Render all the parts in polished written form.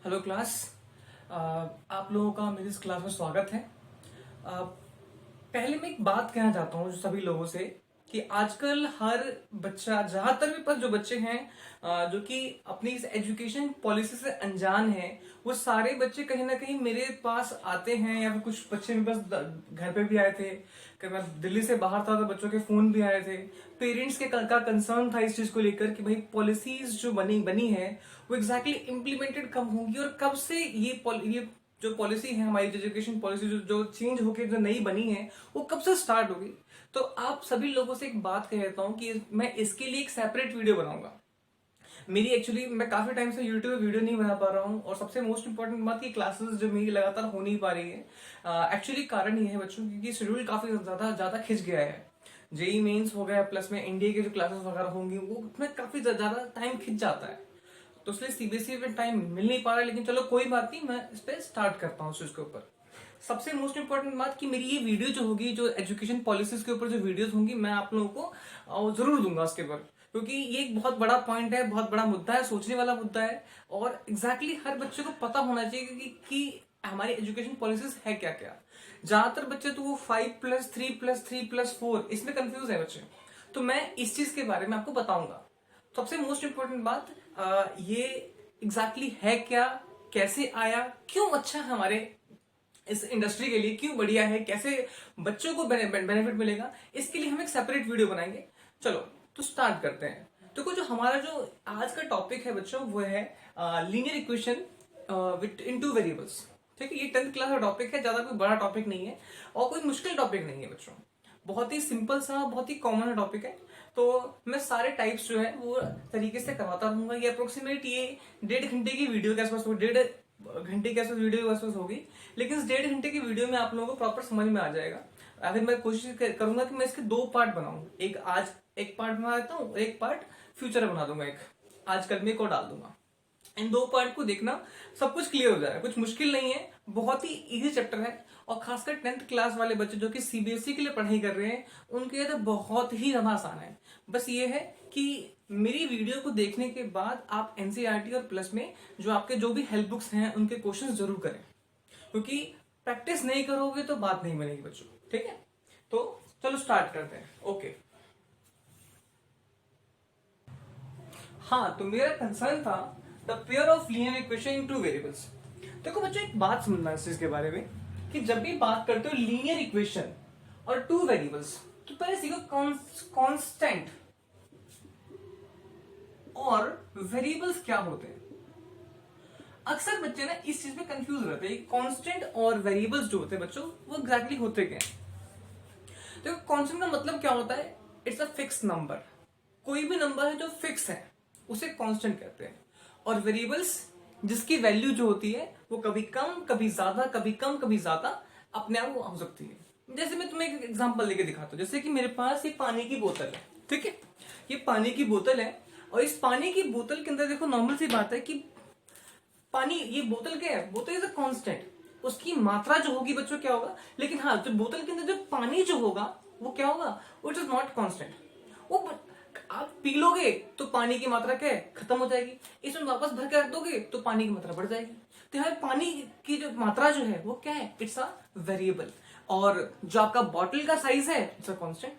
Hello class. आप लोगों का मेरी इस क्लास में स्वागत है। अ, पहले मैं एक बात कहना चाहता हूँ सभी लोगों से कि आजकल हर बच्चा, ज्यादातर भी पर जो बच्चे हैं जो कि अपनी इस एजुकेशन पॉलिसी से अनजान हैं, वो सारे बच्चे कहीं ना कहीं मेरे पास आते हैं, या फिर कुछ बच्चे मेरे पास घर पे भी आए थे। कि मैं दिल्ली से बाहर था तो बच्चों के फोन भी आए थे। पेरेंट्स के का कंसर्न था इस चीज को लेकर कि भाई पॉलिसीज जो बनी बनी है वो एग्जैक्टली इम्प्लीमेंटेड कब होंगी और कब से ये जो पॉलिसी है, हमारी एजुकेशन पॉलिसी जो चेंज होके जो नई बनी है वो कब से स्टार्ट होगी। तो आप सभी लोगों से एक बात कहता हूं कि मैं इसके लिए एक सेपरेट वीडियो बनाऊंगा। मेरी एक्चुअली मैं काफी टाइम से यूट्यूब पे वीडियो नहीं बना पा रहा हूँ, और सबसे मोस्ट इंपॉर्टेंट बात की क्लासेस जो मेरी लगातार हो नहीं पा रही है। एक्चुअली कारण ये है बच्चों, क्योंकि शेड्यूल काफी ज्यादा ज्यादा खिंच गया है। जेई मेंस हो गया, प्लस में इंडिया के जो क्लासेस वगैरह होंगी वो उसमें काफी ज्यादा टाइम खिंच जाता है। तो इसलिए सीबीएसई में टाइम मिल नहीं पा रहा है, लेकिन चलो कोई बात नहीं, मैं इस पे स्टार्ट करता हूँ इसके ऊपर। सबसे मोस्ट इंपॉर्टेंट बात कि मेरी ये वीडियो जो होगी, जो एजुकेशन पॉलिसीज के ऊपर जो वीडियोस होंगी, मैं आप लोगों को जरूर दूंगा उसके ऊपर, क्योंकि ये एक बहुत बड़ा पॉइंट है, बहुत बड़ा मुद्दा है, सोचने वाला मुद्दा है। और एग्जैक्टली हर बच्चे को पता होना चाहिए कि हमारी एजुकेशन पॉलिसीज है क्या क्या। ज्यादातर बच्चे तो वो 5+3+3+4 इसमें कंफ्यूज है बच्चे। तो मैं इस चीज के बारे में आपको बताऊंगा। सबसे मोस्ट इंपॉर्टेंट बात ये एग्जैक्टली है क्या, कैसे आया, क्यों अच्छा है हमारे इस इंडस्ट्री के लिए, क्यों बढ़िया है, कैसे बच्चों को बेनिफिट मिलेगा, इसके लिए हम एक सेपरेट वीडियो बनाएंगे। चलो तो स्टार्ट करते हैं। तो कुछ जो हमारा जो आज का टॉपिक है बच्चों, वो है linear equation with in two variables. ठीक है, ये 10th क्लास का टॉपिक है, ज्यादा कोई बड़ा टॉपिक नहीं है और कोई मुश्किल टॉपिक नहीं है बच्चों। बहुत ही सिंपल सा, बहुत ही कॉमन टॉपिक है। तो मैं सारे टाइप्स जो है वो तरीके से करवाता रहूंगा। ये अप्रोक्सीमेट ये 1.5 घंटे की वीडियो के आसपास, 1.5 घंटे के आसपास वीडियो के आसपास होगी। लेकिन इस 1.5 घंटे की वीडियो में आप लोगों को प्रॉपर समझ में आ जाएगा। फिर मैं कोशिश करूंगा कि मैं इसके 2 पार्ट बनाऊं। एक आज एक पार्ट बना देता हूँ, एक पार्ट फ्यूचर में बना दूंगा, एक आज कल में एक और डाल दूंगा। इन 2 पार्ट को देखना, सब कुछ क्लियर हो जाएगा। कुछ मुश्किल नहीं है, बहुत ही इजी चैप्टर है। और खासकर 10th क्लास वाले बच्चे जो कि सीबीएसई के लिए पढ़ाई कर रहे हैं, उनके लिए तो बहुत ही ज्यादा आसान है। बस ये है कि मेरी वीडियो को देखने के बाद आप एनसीईआरटी और प्लस में जो आपके जो भी हेल्प बुक्स हैं उनके क्वेश्चंस जरूर करें, क्योंकि प्रैक्टिस नहीं करोगे तो बात नहीं बनेगी बच्चों। ठीक है, तो चलो स्टार्ट करते हैं। ओके, हाँ, तो मेरा कंसर्न था the pair of linear equation in two variables. देखो बच्चों, एक बात समझना इस चीज के बारे में कि जब भी बात करते हो लीनियर इक्वेशन और 2 वेरिएबल्स, तो पहले सीखो कांस्टेंट और वेरिएबल्स क्या होते हैं। अक्सर बच्चे ना इस चीज में कंफ्यूज रहते हैं। कांस्टेंट और वेरिएबल्स जो होते हैं बच्चों, वो एग्जैक्टली होते क्या हैं। देखो, कांस्टेंट का मतलब क्या होता है, इट्स अ फिक्स नंबर। कोई भी नंबर है जो फिक्स है उसे कांस्टेंट कहते हैं। और वेरिएबल्स जिसकी वैल्यू जो होती है वो कभी कम कभी ज्यादा, कभी कम कभी ज्यादा अपने आप वो हो सकती है। जैसे मैं तुम्हें एक एग्जांपल लेके दिखाता हूँ। जैसे कि मेरे पास ये पानी की बोतल है, ठीक है, ये पानी की बोतल है। और इस पानी की बोतल के अंदर देखो, नॉर्मल सी बात है कि पानी, ये बोतल क्या है, बोतल इज अ कांस्टेंट। उसकी मात्रा जो होगी बच्चों क्या होगा, लेकिन हाँ, जो बोतल के अंदर जो पानी जो होगा वो क्या होगा, इट इज नॉट कांस्टेंट। वो आप पी लोगे तो पानी की मात्रा क्या है, खत्म हो जाएगी। इसमें वापस भर के रख दोगे तो पानी की मात्रा बढ़ जाएगी। तो यहाँ पानी की जो मात्रा जो है वो क्या है, इट्स अ वेरिएबल। और जो आपका बॉटल का साइज है, इट्स अ कांस्टेंट।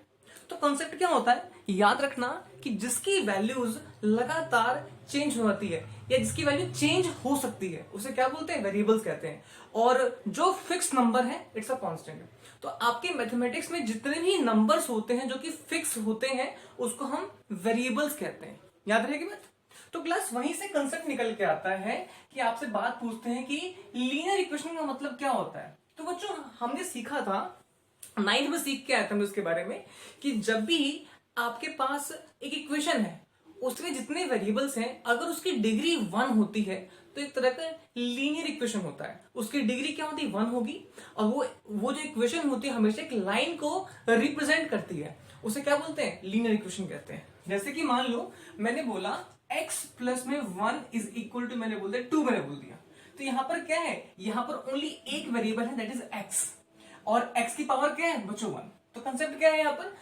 तो कॉन्सेप्ट क्या होता है, याद रखना कि जिसकी वैल्यूज लगातार चेंज हो जाती है या जिसकी वैल्यू चेंज हो सकती है उसे क्या बोलते हैं, वेरिएबल्स कहते हैं। और जो फिक्स नंबर है, इट्स अ कांस्टेंट। तो आपके मैथमेटिक्स में जितने भी नंबर्स होते हैं जो कि फिक्स होते हैं, उसको हम वेरिएबल्स कहते हैं। याद रहेगी बात। तो क्लास वहीं से कंसेप्ट निकल के आता है कि आपसे बात पूछते हैं कि लीनियर इक्वेशन का मतलब क्या होता है। तो बच्चों, हमने सीखा था, 9th में सीख के आया था मैं उसके बारे में, कि जब भी आपके पास एक इक्वेशन है, उसमें जितने वेरिएबल्स हैं, अगर उसकी डिग्री 1 होती है तो एक तरह का लीनियर इक्वेशन होता है। उसकी डिग्री क्या होती है, 1 होगी। और वो जो इक्वेशन होती है हमेशा एक लाइन को रिप्रेजेंट करती है। उसे क्या बोलते हैं, लीनियर इक्वेशन कहते हैं। जैसे कि मान लो मैंने बोला x प्लस में 1 इज इक्वल टू, मैंने बोल दिया 2, मैंने बोल दिया। तो यहां पर क्या है, यहां पर ओनली एक वेरिएबल है, दैट इज x। और x की पावर क्या है बच्चों, 1। तो कंसेप्ट क्या है यहाँ पर,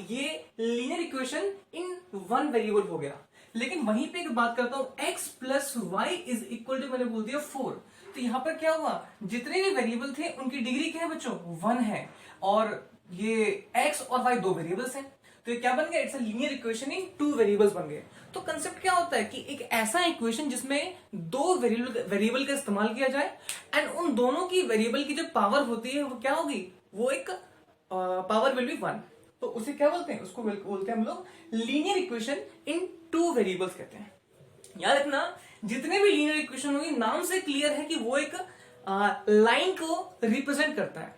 ये लीनियर इक्वेशन इन 1 वेरिएबल हो गया। लेकिन वहीं पे एक बात करता हूं x plus Y is equal to मैंने बोल दिया 4, तो यहां पर क्या हुआ, जितने भी वेरिएबल थे उनकी डिग्री क्या है बच्चों, 1 है, और ये x और y दो वेरिएबल्स हैं, तो ये क्या बन गया, it's a linear equation in two variables बन गए। तो कंसेप्ट क्या होता है कि एक ऐसा इक्वेशन जिसमें दो वेरिएबल का इस्तेमाल किया जाए एंड उन दोनों की वेरिएबल की जो पावर होती है वो क्या होगी, वो एक पावर विल बी 1, तो उसे क्या बोलते हैं, उसको बोलते हैं हम लोग linear equation in two variables कहते हैं। याद रखना, जितने भी लीनियर इक्वेशन होगी नाम से क्लियर है कि वो एक लाइन को रिप्रेजेंट करता है।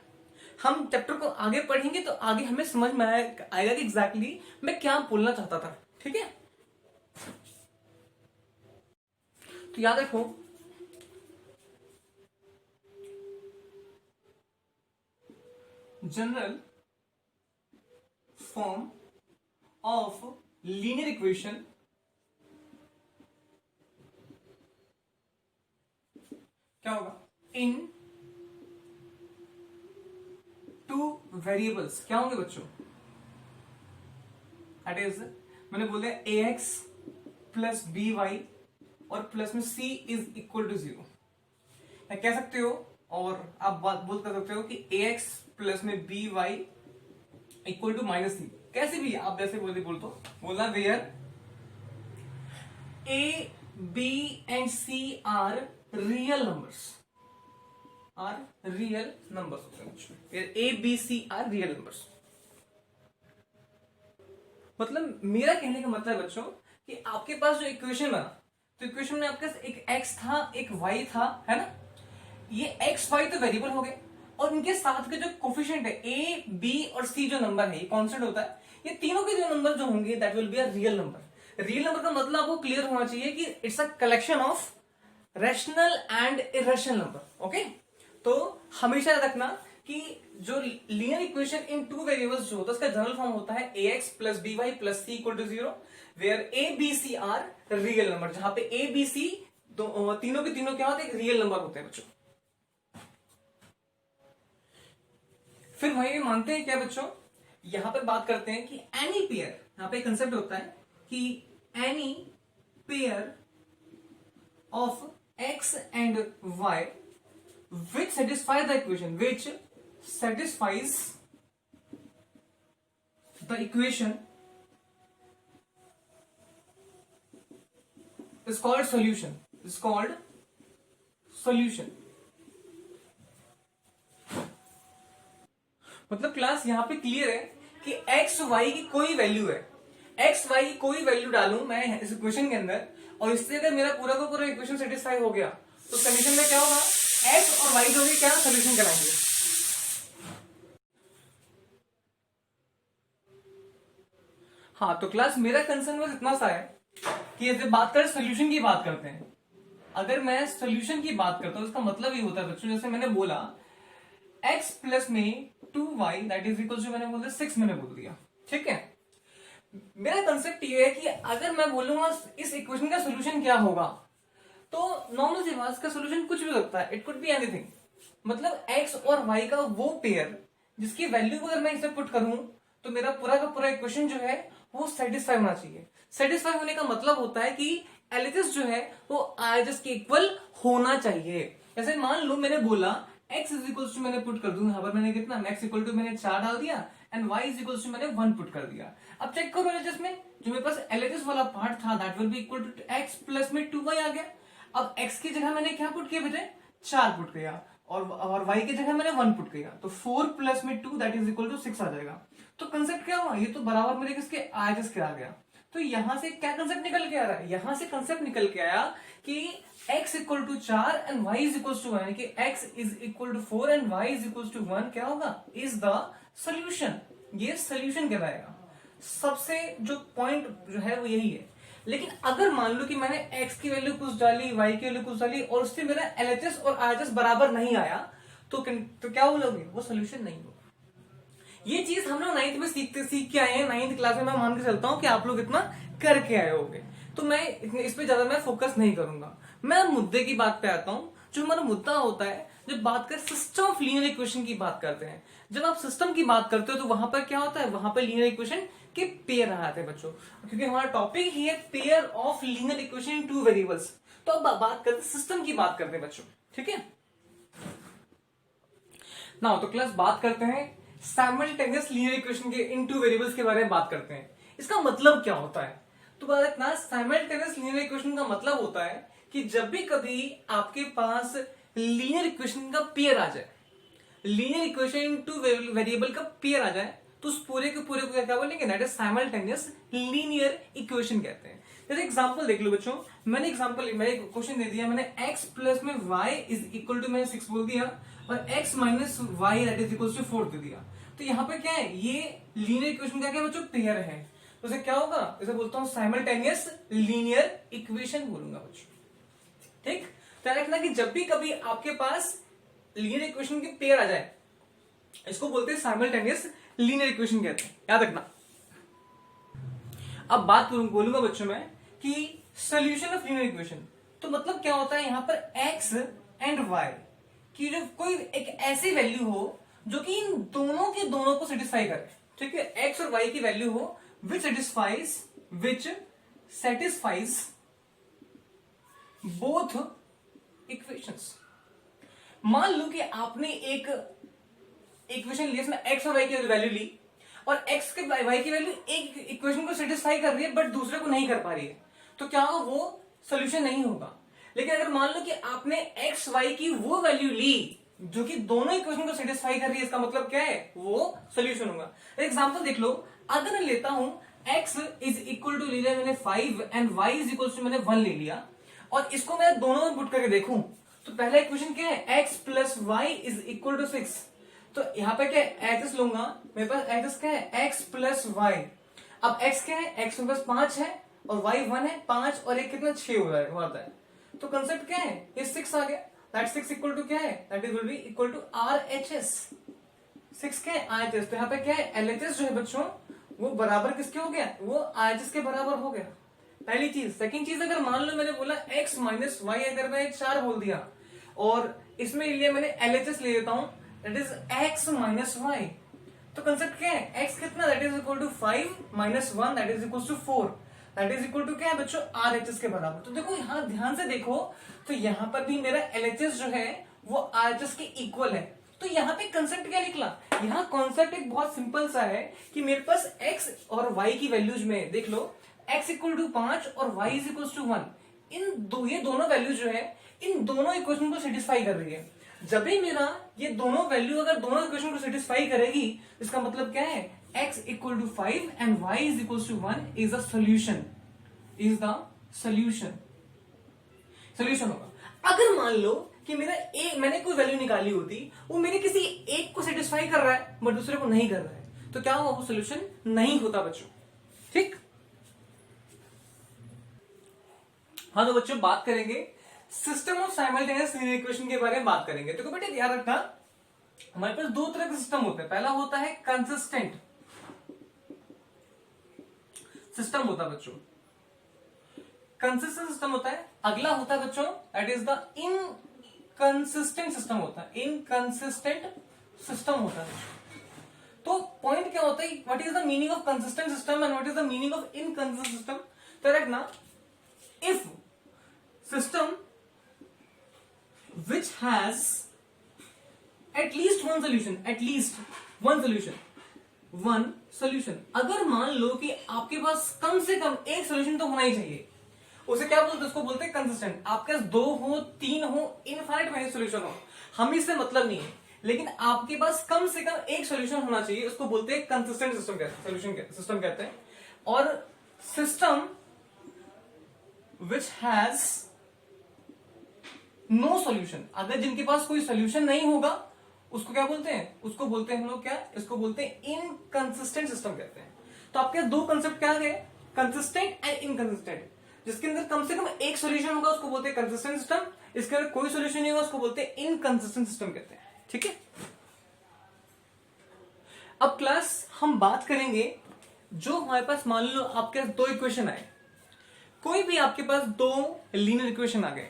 हम चैप्टर को आगे पढ़ेंगे तो आगे हमें समझ में आएगा कि एग्जैक्टली मैं क्या बोलना चाहता था, ठीक है। तो याद रखो, general form of linear equation क्या होगा, इन टू वेरिएबल्स क्या होंगे बच्चों, दैट इज मैंने बोल दिया ए एक्स प्लस बी वाई और प्लस में c इज इक्वल टू 0, या कह सकते हो और आप बात बोल कर सकते हो कि ए एक्स प्लस में B Y equal to minus C, कैसे भी आप जैसे बोल तो बोलना where A B and C are real numbers, A B C are real numbers. मतलब मेरा कहने का मतलब बच्चों कि आपके पास जो इक्वेशन बना, तो इक्वेशन में आपके पास एक x था एक y था, है ना, ये x y तो वेरिएबल हो गए और इनके साथ के जो कोफिशिएंट है a b और c जो नंबर है ये कांस्टेंट होता है, ये तीनों के जो नंबर जो होंगे that will be a real number. Real number का मतलब आपको क्लियर होना चाहिए कि it's a collection of rational and irrational number, okay. तो हमेशा याद रखना कि जो linear equation in two variables जो होता है उसका जनरल फॉर्म होता है A X plus B Y plus C equal to 0, where A B C are real number, जहां पे ए बी सी तीनों के तीनों क्या होते हैं, रियल नंबर होते हैं बच्चों। फिर वही मानते हैं क्या बच्चों, यहां पर बात करते हैं कि एनी पेयर, यहां पे कंसेप्ट होता है कि any pair of X and Y which satisfy the equation, which satisfies the equation is called solution, is called solution। मतलब क्लास यहां पे क्लियर है कि x y की कोई वैल्यू है, x y की कोई वैल्यू डालूं मैं इस इक्वेशन के अंदर और इससे अगर मेरा पूरा का पूरा इक्वेशन सेटिस्फाई हो गया तो कंडीशन में क्या होगा, x और y जो भी क्या सोल्यूशन कराएंगे। हाँ, तो क्लास मेरा कंसर्न बस इतना सा है कि जब बात करें सोल्यूशन की बात करते हैं, अगर मैं सोल्यूशन की बात करता हूं इसका मतलब ये होता है बच्चों, जैसे मैंने बोला x प्लस में 2y that is equal to मैंने बोल दिया 6 मैंने बोल दिया, ठीक है। मेरा कंसेप्ट ये है कि अगर मैं बोलूंगा इस इक्वेशन का सोल्यूशन क्या होगा, तो नॉर्मल सी बात का सोल्यूशन कुछ भी सकता है, इट कुड बी एनीथिंग। मतलब x और y का वो पेयर जिसकी वैल्यू अगर मैं इसे पुट करूं तो मेरा पूरा का पूरा इक्वेशन जो है वो सेटिस्फाई होना चाहिए। सेटिस्फाई होने का मतलब होता है कि एलएचएस जो है वो आरएचएस के इक्वल होना चाहिए। जैसे मान लो मैंने बोला x इज इक्वल टू, मैंने पुट कर दूं यहां पर मैंने कितना, x इक्वल टू मैंने 4 डाल दिया and y is equal to मैंने 1 पुट कर दिया। अब चेक करो एलएचएस में जो मेरे पास एलएचएस वाला पार्ट था that will be equal to x plus में 2y आ गया। अब x की जगह मैंने क्या पुट किया बेटे, 4 पुट किया और y की जगह मैंने 1 पुट किया, तो 4 प्लस में 2 दैट इज इक्वल टू 6 आ जाएगा। तो कंसेप्ट क्या हुआ, ये तो बराबर मेरे किसके आरएचएस के आ गया। तो यहां से क्या कंसेप्ट निकल के आ रहा है, यहां से कंसेप्ट निकल के आया कि x equal to 4 and y is equal to 1, यानी कि x is equal to 4 and y is equal to 1 क्या होगा, इज द सोल्यूशन। ये सोल्यूशन कहलाएगा। सबसे जो पॉइंट जो है वो यही है। लेकिन अगर मान लो कि मैंने x की वैल्यू कुछ डाली, y की वैल्यू कुछ डाली और उससे मेरा LHS और RHS बराबर नहीं आया तो क्या बोलोगे, वो सोल्यूशन नहीं होगा। ये चीज हम लोग 9th में सीख के आए हैं, 9th क्लास में मैं मान के चलता हूं कि आप लोग इतना करके आए होंगे, तो मैं इस पे ज्यादा मैं फोकस नहीं करूंगा। मैं मुद्दे की बात पे आता हूं जो हमारा मुद्दा होता है जब बात करें सिस्टम ऑफ लीनियर इक्वेशन की बात करते हैं, जब आप सिस्टम की बात करते हो तो वहां पर क्या होता है, वहां पर लीनियर इक्वेशन के पेयर आते हैं बच्चों, क्योंकि हमारा टॉपिक ही है pair of linear equation in two variables. तो अब बात करते हैं सिस्टम की, बात करते हैं बच्चों, ठीक है ना। तो क्लास बात करते हैं साइमल्टेनियस लीनियर इक्वेशन के इन टू वेरिएबल्स के बारे में बात करते हैं। इसका मतलब क्या होता है, तो बात रखना, साइमल्टेनियस लीनियर इक्वेशन का मतलब होता है कि जब भी कभी आपके पास लीनियर इक्वेशन का पेयर आ जाए, linear equation in two variable का पेयर आ जाए, तो उस पूरे के पूरे को क्या बोलेंगे, that is simultaneous linear equation कहते हैं। जैसे एग्जांपल देख लो बच्चों, मैंने क्वेश्चन दे दिया, मैंने x प्लस में y इज इक्वल टू, मैंने 6 बोल दिया, और x minus Y that is equal to 4 दे दिया। तो यहाँ पे क्या है, ये लीनियर इक्वेशन का क्या बच्चों, पेयर है। तो इसे क्या होगा, इसे बोलता हूं साइमल्टेनियस लीनियर इक्वेशन बोलूंगा बच्चों, ठीक। तो रखना कि जब भी कभी आपके पास लीनियर इक्वेशन के पेयर आ जाए, इसको बोलते हैं साइमल्टेनियस लीनियर इक्वेशन कहते हैं, याद रखना। अब बात बोलूंगा बच्चों में कि सॉल्यूशन ऑफ लीनियर इक्वेशन, तो मतलब क्या होता है, यहां पर x एंड y की जो कोई एक ऐसी वैल्यू हो जो कि इन दोनों के दोनों को सेटिस्फाई करे, ठीक है, x और y की वैल्यू हो विच सेटिस्फाइज बोथ इक्वेशंस। मान लो कि आपने एक इक्वेशन ली, इसमें x और y की वैल्यू ली, और x के y की वैल्यू एक इक्वेशन को सेटिस्फाई कर रही है बट दूसरे को नहीं कर पा रही है, तो क्या होगा, वो सोल्यूशन नहीं होगा। लेकिन अगर मान लो कि आपने x y की वो वैल्यू ली जो कि दोनों इक्वेशन को सेटिस्फाई कर रही है, इसका मतलब क्या है, वो सोल्यूशन होगा। एग्जांपल देख लो, अगर मैं लेता हूं x इज इक्वल टू, ले लिया मैंने 5 and y is equal to मैंने 1 ले लिया, और इसको मैं दोनों में पुट करके देखूं, तो पहला इक्वेशन क्या है, x plus Y is equal to 6। तो यहाँ पे क्या है, एक्स लूंगा, मेरे पास एक्स क्या है, x प्लस वाई। अब x क्या है, x मेरे पास 5 है और y 1 है, 5 और 1 कितना, 6 हो जाता है। तो कंसेप्ट क्या है, ये 6 आ गया, दैट 6 इक्वल टू क्या है, that is will be equal to RHS। 6 क्या है, RHS। तो यहाँ पे क्या है, LHS जो है बच्चों, वो बराबर किसके हो गया, वो RHS के बराबर हो गया, पहली चीज। सेकंड चीज, अगर मान लो मैंने बोला x माइनस वाई, अगर मैं 4 बोल दिया और इसमें लिए मैंने LHS ले लेता हूं, that is x minus Y. तो कंसेप्ट क्या है, x कितना, that is equal to 5 minus 1 that is equal to 4, that is equal to क्या है बच्चों, RHS के बराबर। तो देखो यहाँ ध्यान से देखो, तो यहाँ पर भी मेरा LHS जो है वो RHS के इक्वल है। तो यहाँ पे कंसेप्ट क्या निकला, यहाँ कॉन्सेप्ट एक बहुत सिंपल सा है कि मेरे पास x और y की वैल्यूज में देख लो, x इक्वल टू 5 और y इज इक्वल टू 1, ये दोनों वैल्यू जो है इन दोनों इक्वेशन को सेटिस्फाई कर रही है। जब भी मेरा ये दोनों वैल्यू अगर दोनों इक्वेशन को सेटिस्फाई करेगी, इसका मतलब क्या है, x equal to 5 and y is equal to 1 is the solution, is the solution होगा। अगर मान लो कि मैंने कोई वैल्यू निकाली होती, वो मेरे किसी एक को सेटिस्फाई कर रहा है बट दूसरे को नहीं कर रहा है, तो क्या होगा, वो सोल्यूशन नहीं होता बच्चों, ठीक। हाँ तो बच्चों बात करेंगे system of simultaneous linear equation के बारे में बात करेंगे। तो बेटे ध्यान रखना, हमारे पास दो तरह का सिस्टम होता है। पहला होता है कंसिस्टेंट सिस्टम होता है बच्चों, कंसिस्टेंट सिस्टम होता है। अगला होता है बच्चों, that is the inconsistent system होता है, इनकंसिस्टेंट सिस्टम होता है। तो पॉइंट क्या होता है, what is the meaning of consistent system and what is the meaning of inconsistent system. तो रखना, if system which has at least one solution, अगर मान लो कि आपके पास कम से कम एक सोल्यूशन तो होना ही चाहिए, उसे क्या बोलते हैं, उसको बोलते हैं कंसिस्टेंट। आपके पास 2 हो, 3 हो, इनफाइनाइट मैनी सोल्यूशन हो, हमें इससे मतलब नहीं है, लेकिन आपके पास कम से कम एक सोल्यूशन होना चाहिए, उसको बोलते हैं कंसिस्टेंट सिस्टम कहते हैं। और system which has no solution, अगर जिनके पास कोई सॉल्यूशन नहीं होगा, उसको क्या बोलते हैं, उसको बोलते हैं हम लोग क्या, इसको बोलते हैं इनकंसिस्टेंट सिस्टम कहते हैं। तो आपके दो कंसेप्ट क्या है, कंसिस्टेंट एंड इनकंसिस्टेंट। जिसके अंदर कम से कम एक सॉल्यूशन होगा उसको बोलते हैं कंसिस्टेंट सिस्टम, इसके अंदर कोई सॉल्यूशन नहीं होगा उसको बोलते हैं इनकंसिस्टेंट सिस्टम कहते हैं, ठीक है। अब क्लास हम बात करेंगे, जो हमारे पास मान लो आपके पास 2 इक्वेशन आए, कोई भी आपके पास 2 लीनियर इक्वेशन आ गए,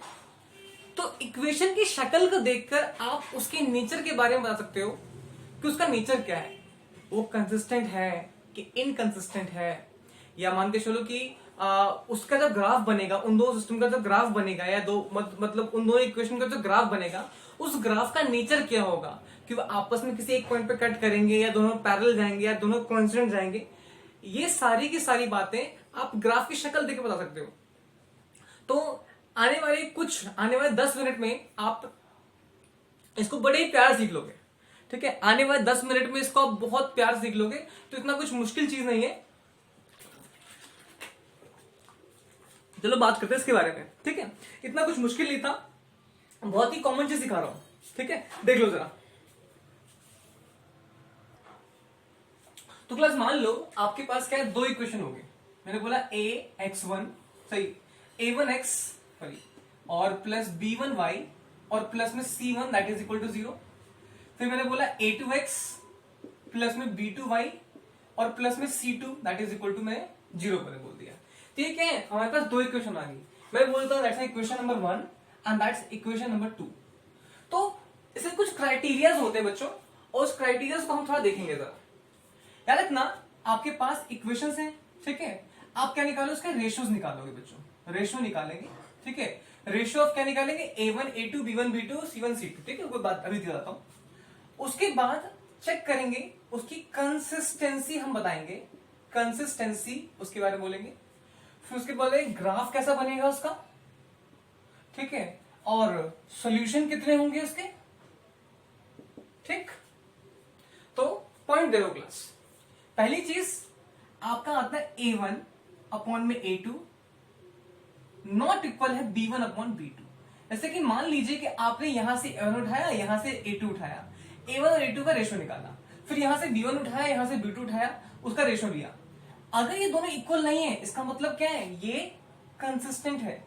तो इक्वेशन की शक्ल को देखकर आप उसके नेचर के बारे में बता सकते हो कि उसका नेचर क्या है, वो कंसिस्टेंट है कि इनकंसिस्टेंट है, या मान के चलो कि उसका जो ग्राफ बनेगा, उन दो सिस्टम का जो ग्राफ बनेगा, या मतलब उन दोनों इक्वेशन का जो ग्राफ बनेगा, उस ग्राफ का नेचर क्या होगा, कि वो आपस में किसी एक पॉइंट पे कट करेंगे, या दोनों पैरेलल जाएंगे, या दोनों कॉन्स्टेंट जाएंगे। ये सारी की सारी बातें आप ग्राफ की शक्ल देख के बता सकते हो। तो आने वाले 10 मिनट में आप इसको बड़े ही प्यार सीख लोगे, ठीक है। आने वाले 10 मिनट में इसको आप बहुत प्यार सीख लोगे, तो इतना कुछ मुश्किल चीज नहीं है। चलो बात करते हैं इसके बारे में, ठीक है। इतना कुछ मुश्किल नहीं था, बहुत ही कॉमन चीज सिखा रहा हूं, ठीक है। देख लो जरा। तो क्लास मान लो आपके पास क्या है, दो इक्वेशन हो गए। मैंने बोला ax1 सही a1x सॉरी और प्लस b1y और प्लस में c1 that is equal to 0। फिर मैंने बोला a2x प्लस में b2y और प्लस में c2 that is equal to मैंने 0 मैंने बोल दिया। ठीक है, हमारे पास दो इक्वेशन आ गई। मैं बोलता हूं that's equation number 1 and that's equation number 2। तो इससे कुछ क्राइटेरियाज होते हैं बच्चों, और उस क्राइटेरियाज को हम थोड़ा देखेंगे जरा। याद रखना, आपके पास इक्वेशंस हैं, ठीक है। आप क्या निकालो, उसके रेशियोज निकालोगे बच्चों, रेशियो निकालेंगे, ठीक है। रेशियो ऑफ क्या निकालेंगे, a1 a2 b1 b2 c1 c2, ठीक है। कोई बात अभी दिखाता हूं। उसके बाद चेक करेंगे उसकी कंसिस्टेंसी, हम बताएंगे कंसिस्टेंसी, उसके बारे में बोलेंगे। फिर उसके बाद ग्राफ कैसा बनेगा उसका, ठीक है, और सॉल्यूशन कितने होंगे उसके, ठीक। तो पॉइंट दे दो क्लास। पहली चीज आपका आता है a1 अपॉन में a2 नॉट इक्वल है b1 अपॉन b2। जैसे कि मान लीजिए कि आपने यहां से a1 उठाया, यहां से a2 उठाया, a1 और a2 का रेशियो निकाला, फिर यहां से b1 उठाया, यहां से b2 उठाया, उसका रेशियो लिया। अगर ये दोनों इक्वल नहीं है, इसका मतलब क्या है, ये कंसिस्टेंट है।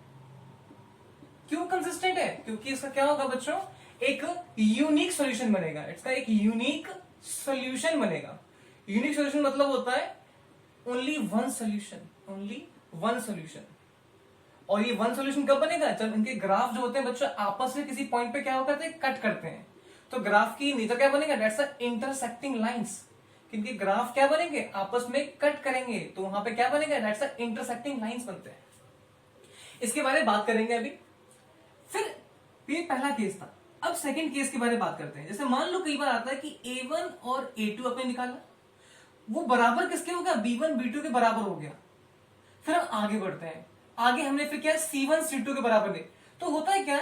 क्यों कंसिस्टेंट है, क्योंकि इसका क्या होगा बच्चों, एक यूनिक सॉल्यूशन बनेगा। इसका एक यूनिक सॉल्यूशन बनेगा। यूनिक सॉल्यूशन मतलब होता है only one solution, only one solution. और ये वन सॉल्यूशन कब बनेगा, जब इनके ग्राफ जो होते हैं बच्चों आपस में किसी पॉइंट पे क्या करते हैं, कट करते हैं। तो ग्राफ की नेचर क्या बनेगा, दैट्स अ इंटरसेक्टिंग लाइंस। क्योंकि ग्राफ क्या बनेंगे, आपस में कट करेंगे, तो वहां पे क्या बनेगा, दैट्स अ इंटरसेक्टिंग लाइंस बनते हैं। इसके बारे में बात करेंगे अभी। फिर ये पहला केस था। अब सेकंड केस के बारे में बात करते हैं। जैसे मान लो कई बार आता है कि a1 और a2 अपने निकाला, वो बराबर किसके हो गया, b1 b2 के बराबर हो गया। फिर हम आगे बढ़ते हैं। आगे हमने फिर क्या, c1 c2 के बराबर ले। तो होता है क्या,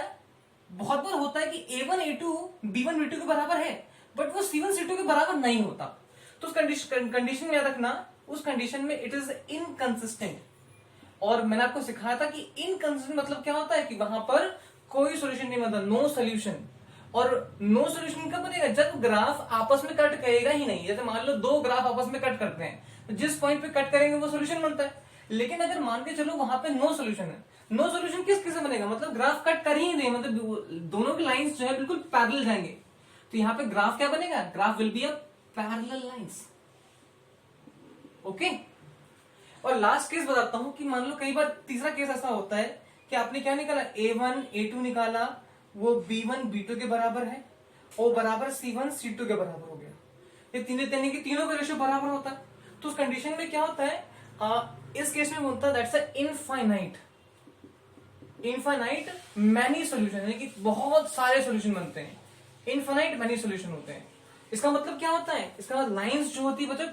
बहुत बार होता है कि a1 a2 b1 b2 के बराबर है, बट वो c1 c2 के बराबर नहीं होता। तो उस कंडीशन में याद रखना, उस कंडीशन में इट इज इनकंसिस्टेंट। और मैंने आपको सिखाया था कि इनकंसिस्टेंट मतलब क्या होता है, कि वहां पर कोई सॉल्यूशन नहीं बनता, नो सॉल्यूशन। और नो सॉल्यूशन कब बनेगा, जब ग्राफ आपस में कट करेगा ही नहीं। जैसे मान लो दो ग्राफ आपस में कट करते हैं, तो जिस पॉइंट पे कट करेंगे वो सॉल्यूशन बनता है। लेकिन अगर मान के चलो वहां पे नो सॉल्यूशन है, नो सॉल्यूशन किस किस से बनेगा, मतलब ग्राफ कट कर ही नहीं, मतलब दोनों की लाइंस जो है बिल्कुल पैरेलल जाएंगे। तो यहाँ पे ग्राफ क्या बनेगा, graph will be a parallel lines, okay. और लास्ट केस बताता हूं कि मान लो कई बार तीसरा केस ऐसा होता है कि आपने क्या निकाला, a1 a2 निकाला, वो b1 b2 के बराबर है, और बराबर c1 c2 के बराबर हो गया। ये तीनों का रेशियो बराबर होता है। तो उस कंडीशन में क्या होता है, इस केस में होता है that's a infinite many solution, यानी कि बहुत सारे सॉल्यूशन बनते हैं, इनफाइनाइट मैनी सॉल्यूशन होते हैं। इसका मतलब क्या होता है, इसका लाइंस जो होती है बच्चों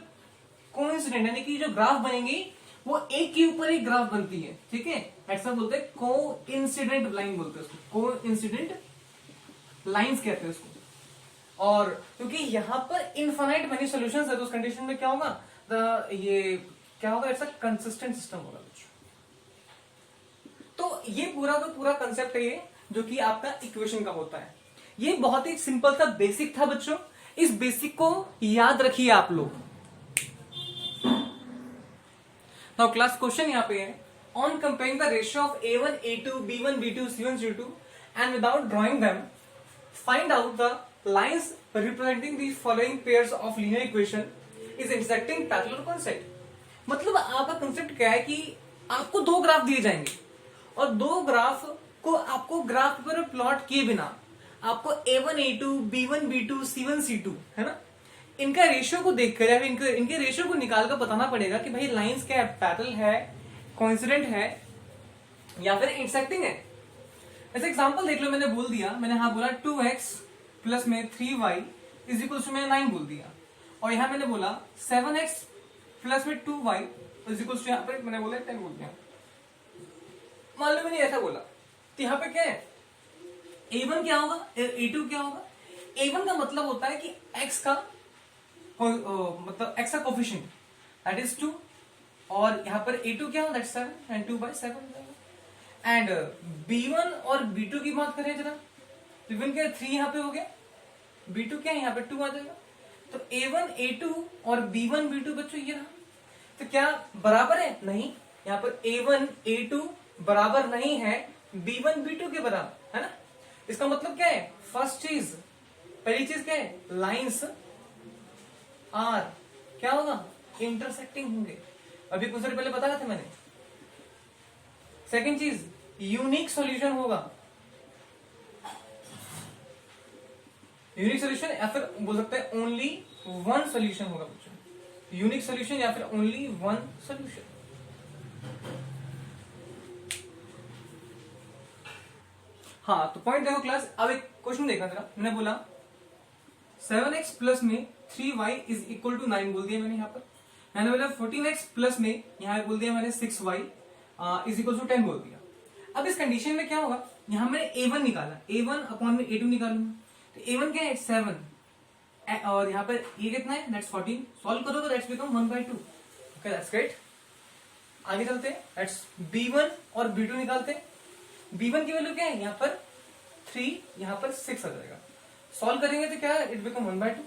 कोइंसिडेंट, यानी कि जो ग्राफ बनेंगी वो एक के ऊपर एक ग्राफ बनती है, ठीक है। ऐसा बोलते हैं कोइंसिडेंट लाइन बोलते हैं उसको, कोइंसिडेंट लाइंस कहते हैं उसको। और क्योंकि यहां पर इनफाइनाइट मैनी सॉल्यूशंस है, तो उस कंडीशन में क्या होगा, ये क्या होगा, इट्स अ कंसिस्टेंट सिस्टम होगा बच्चों। तो ये पूरा का पूरा कंसेप्ट है ये, जो कि आपका इक्वेशन का होता है। ये बहुत ही सिंपल सा बेसिक था बच्चों, इस बेसिक को याद रखिए आप लोग। नाउ क्लास क्वेश्चन यहाँ पे है, on comparing the ratio of a1 a2 b1 b2 c1 c2 and without drawing them find out the lines representing the following pairs of linear equation is intersecting parallel concept. मतलब आपका concept क्या है कि आपको दो graph दिए जाएंगे और दो ग्राफ को आपको ग्राफ पर प्लॉट किए बिना आपको A1 A2 B1 B2 C1 C2 है ना, इनका रेशियो को देखकर या इनके रेशियो को निकाल कर बताना पड़ेगा कि भाई लाइंस क्या है, पैरेलल है, कोइंसिडेंट है या फिर इंटरसेक्टिंग है। ऐसे एग्जांपल देख लो, मैंने बोल दिया, मैंने हाँ बोला 2x प्लस में 3y इज इक्वल टू मैंने 9 बोल दिया, और यहां मैंने बोला 7x प्लस में 2y इज इक्वल टू, यहां पर मैंने बोला 10 बोल दिया। मान लो मैंने ऐसा बोला, तो यहां पे क्या है, A1 क्या होगा, A2 क्या होगा। A1 का मतलब होता है कि x का मतलब x का कोफिशिएंट दैट इज 2, और यहां पर A2 क्या होगा, that 7 and 2 by 7। And B1 और B2 की बात करें जरा, B1 क्या 3 यहां पे हो गया, B2 क्या है यहाँ पे 2 आ जाएगा। तो A1 A2 और B1 B2 बच्चों ये रहा, तो क्या बराबर है, नहीं, यहाँ पर A1 A2 बराबर नहीं है B1 B2 के बराबर, है ना। इसका मतलब क्या है, फर्स्ट चीज, पहली चीज क्या है, लाइंस आर क्या होगा, इंटरसेक्टिंग होंगे, अभी कुछ देर पहले बताया था मैंने। सेकंड चीज, यूनिक सॉल्यूशन होगा, यूनिक सॉल्यूशन या फिर बोल सकते हैं ओनली वन सॉल्यूशन होगा बच्चों, यूनिक सॉल्यूशन या फिर ओनली वन सॉल्यूशन। हाँ, तो पॉइंट देखो क्लास, अब एक क्वेश्चन देखा जरा, मैंने बोला 7x प्लस में 3y इज इक्वल टू 9 बोल दिया मैंने यहाँ पर, मैंने बोला 14x प्लस में यहाँ बोल दिया मैंने 6y इज इक्वल टू 10 बोल दिया। अब इस कंडीशन में क्या होगा, यहां मैंने A1 निकाला, A1 अपॉन में A2 निकालूंगा, तो A1 क्या है 7 और यहाँ पर ये कितना है, दैट्स 14, सॉल्व करो तो that's become 1/2। Okay, that's great. आगे चलते हैं, दैट्स B1 और B2 निकालते हैं। B1 की वैल्यू क्या है, यहाँ पर 3, यहाँ पर 6 आ जाएगा, सॉल्व करेंगे तो क्या है, इट बिकम 1/2।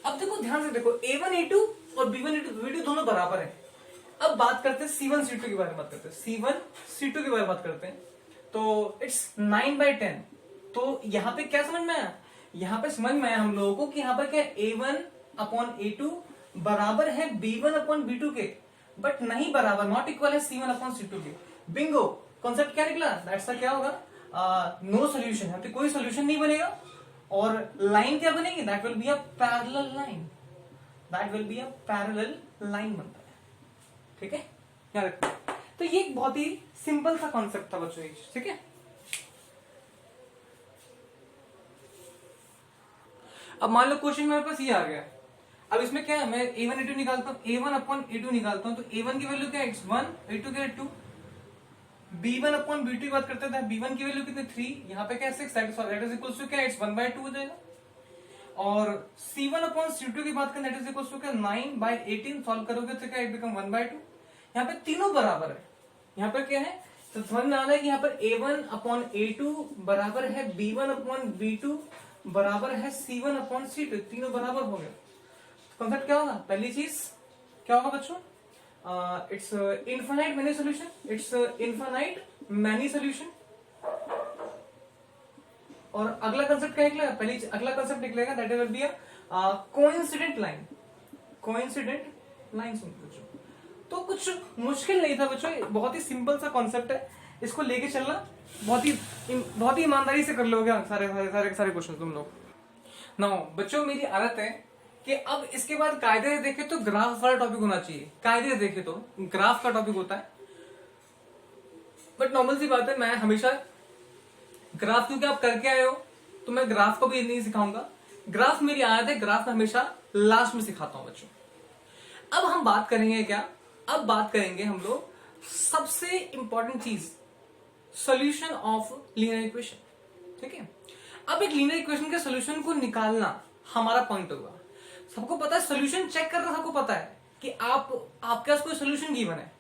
अब देखो ध्यान से देखो, A1 A2 और B1 B2 दोनों बराबर है। अब बात करते हैं C1 C2 के बारे में, बात करते हैं C1 C2 के बारे में बात करते हैं, तो इट्स 9/10। तो यहाँ पे क्या समझ में आया, यहाँ पे समझ में आया हम लोगों को कि यहाँ पर क्या A1 अपॉन A2 बराबर है B1 अपॉन B2 के, बट नहीं बराबर, नॉट इक्वल है C1 अपॉन C2 के। बिंगो, कॉन्सेप्ट क्या निकला, दैट्स क्या होगा, नो सोल्यूशन है, तो कोई सोल्यूशन नहीं बनेगा, और लाइन क्या बनेगी, that will be a parallel line, that will be a parallel line बनता है। ठीक है, याद रखो। तो ये एक बहुत ही सिंपल सा कॉन्सेप्ट था बच्चों, ठीक है। अब मान लो क्वेश्चन मेरे पास ये आ गया, अब इसमें क्या है, मैं A1 A2 निकालता हूँ, A1 अपॉन A2 निकालता हूँ, तो A1 की वैल्यू क्या है, x1, A2 क्या है 2, B1 अपॉन B2 की बात करते थे, B1 की वैल्यू कितनी 3, यहाँ पे क्या है 6, दैट इज इक्वल टू क्या है, x 1/2 हो जाएगा, और C1 अपॉन C2 की बात करें, दैट इज इक्वल टू क्या 9/18, सॉल्व करोगे तो क्या है, बिकम 1/2। यहाँ पे तीनों बराबर है, यहाँ पर क्या है, तो समझ में आ रहा है कि यहाँ पर A1 अपॉन A2 बराबर है B1 अपॉन B2 बराबर है C1 अपॉन C2, तीनों बराबर हो गया। कॉन्सेप्ट क्या होगा, पहली चीज क्या होगा बच्चों, it's infinite many solution, it's infinite many solution. और अगला कंसेप्ट क्या निकलेगा, पहली अगला कंसेप्ट निकलेगा, that will be a coincident line, coincident line. बच्चों तो कुछ मुश्किल नहीं था बच्चों, बहुत ही सिंपल सा कॉन्सेप्ट है, इसको लेके चलना बहुत ही ईमानदारी से कर लोगे सारे क्वेश्चन तुम लोग। नाउ बच्चों मेरी आदत है कि अब इसके बाद कायदे देखे तो ग्राफ वाला टॉपिक होना चाहिए, कायदे देखे तो ग्राफ का टॉपिक होता है, बट नॉर्मल सी बात है, मैं हमेशा ग्राफ क्योंकि आप करके आए हो तो मैं ग्राफ को भी नहीं सिखाऊंगा, ग्राफ मेरी आदत है, ग्राफ में हमेशा लास्ट में सिखाता हूं बच्चों। अब हम बात करेंगे क्या, अब बात करेंगे हम लोग सबसे इंपॉर्टेंट चीज, सॉल्यूशन ऑफ लीनियर इक्वेशन। ठीक है, अब एक लीनियर इक्वेशन के सॉल्यूशन को निकालना हमारा पॉइंट होगा। सबको पता है सॉल्यूशन चेक करना, सबको पता है कि आपके पास कोई सॉल्यूशन गिवन है,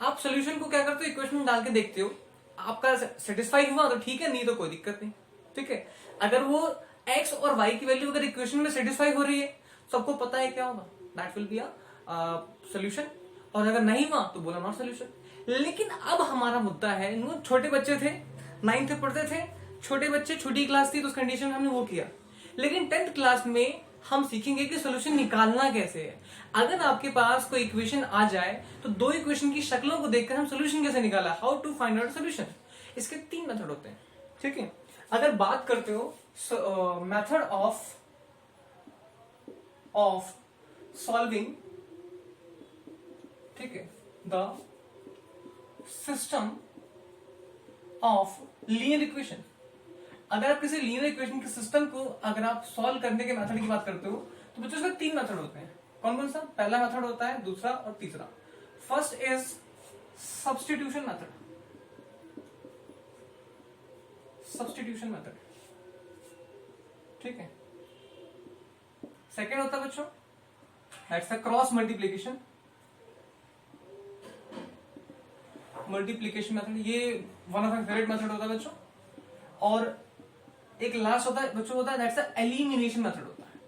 आप सॉल्यूशन को क्या करते हो, इक्वेशन में डाल के देखते हो, आपका सेटिस्फाई हुआ तो ठीक है, नहीं तो कोई दिक्कत नहीं। ठीक है, अगर वो x और y की वैल्यू अगर इक्वेशन में सेटिस्फाई हो रही है, सबको पता है क्या होगा, that will be a solution, और अगर नहीं हुआ तो बोला नॉट सॉल्यूशन। लेकिन अब हमारा मुद्दा है, छोटे बच्चे थे, 9th में पढ़ते थे, छोटे बच्चे, छोटी क्लास थी, तो उस कंडीशन में हमने वो किया। लेकिन 10th क्लास में हम सीखेंगे कि सॉल्यूशन निकालना कैसे है। अगर आपके पास कोई इक्वेशन आ जाए तो दो इक्वेशन की शक्लों को देखकर हम सॉल्यूशन कैसे निकाला, how to find out solution. इसके 3 मेथड होते हैं, ठीक है। अगर बात करते हो मेथड ऑफ सॉल्विंग, ठीक है, the system of linear equation, अगर आप किसी लीनियर इक्वेशन के सिस्टम को अगर आप सॉल्व करने के मेथड की बात करते हो तो बच्चों इसमें 3 मेथड होते हैं। कौन कौन सा? पहला मेथड होता है, दूसरा और तीसरा। First is substitution method, substitution method, ठीक है। सेकेंड होता है बच्चों that's a cross multiplication, multiplication method, ये one of my favourite method होता है बच्चों। और एक लास्ट होता है बच्चों, होता है दैट्स अ एलिमिनेशन मेथड होता है,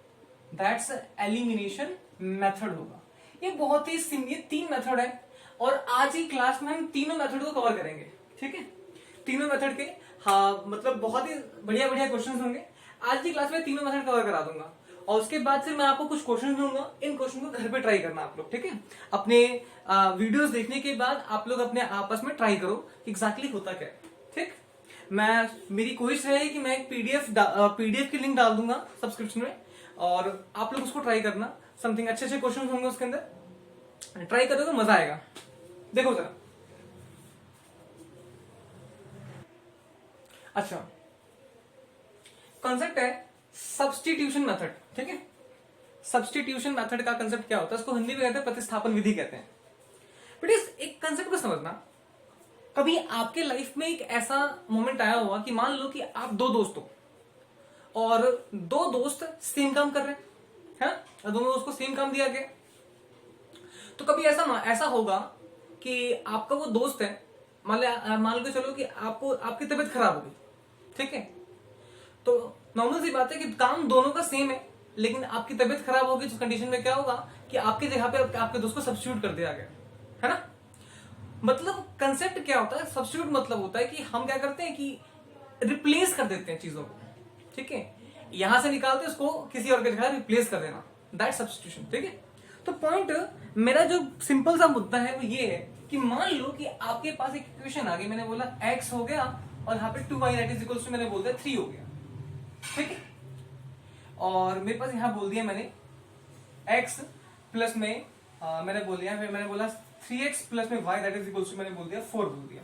दैट्स एलिमिनेशन मेथड होगा। ये बहुत ही ये 3 मेथड है और आज की क्लास में हम तीनों मेथड को कवर करेंगे, ठीक है। तीनों मेथड के हाँ मतलब बहुत ही बढ़िया बढ़िया क्वेश्चंस होंगे। आज की क्लास में तीनों मेथड कवर करा दूंगा और उसके बाद से मैं आपको कुछ क्वेश्चन दूंगा, इन क्वेश्चन को घर पे ट्राई करना आप लोग, ठीक है। अपने वीडियोस देखने के बाद आप लोग अपने आपस में ट्राई करो कि एग्जैक्टली होता क्या है, ठीक। मेरी कोशिश रहेगी कि मैं एक पीडीएफ की लिंक डाल दूंगा सब्सक्रिप्शन में और आप लोग उसको ट्राई करना। समथिंग अच्छे अच्छे क्वेश्चन होंगे उसके अंदर, ट्राई करो तो मजा आएगा। देखो जरा, अच्छा कॉन्सेप्ट है सब्स्टिट्यूशन मेथड, ठीक है। सब्स्टिट्यूशन मेथड का कंसेप्ट क्या होता है, इसको हिंदी में कहते हैं प्रतिस्थापन विधि कहते हैं। बट इस एक कंसेप्ट को समझना, कभी आपके लाइफ में एक ऐसा मोमेंट आया होगा कि मान लो कि आप 2 दोस्त हो और 2 दोस्त सेम काम कर रहे हैं, और दोनों दोस्त को सेम काम दिया गया। तो कभी ऐसा होगा कि आपका वो दोस्त है, मान लो चलो कि आपकी तबीयत खराब हो गई, ठीक है। तो नॉर्मल सी बात है कि काम दोनों का सेम है, लेकिन आपकी तबीयत खराब होगी तो कंडीशन में क्या होगा कि आपकी जगह पे आपके दोस्त को सब्स्टिट्यूट कर दिया गया, है ना। मतलब कंसेप्ट क्या होता है, सब्स्टिट्यूट मतलब होता है कि हम क्या करते हैं कि रिप्लेस कर देते हैं चीजों को, ठीक है। यहां से निकालते उसको किसी और की जगह रिप्लेस कर देना, दैट सब्स्टिट्यूशन, ठीक है। तो पॉइंट मेरा जो सिंपल सा मुद्दा है वो ये है कि मान लो कि आपके पास एक इक्वेशन आ गई, मैंने बोला x हो गया और यहाँ पे 2y that is equals to मैंने बोल दिया 3 हो गया, ठीक है। और मेरे पास यहां बोल दिया मैंने x प्लस में मैंने बोल दिया, फिर मैंने बोला 3x प्लस में y that is equals to मैंने बोल दिया 4 बोल दिया।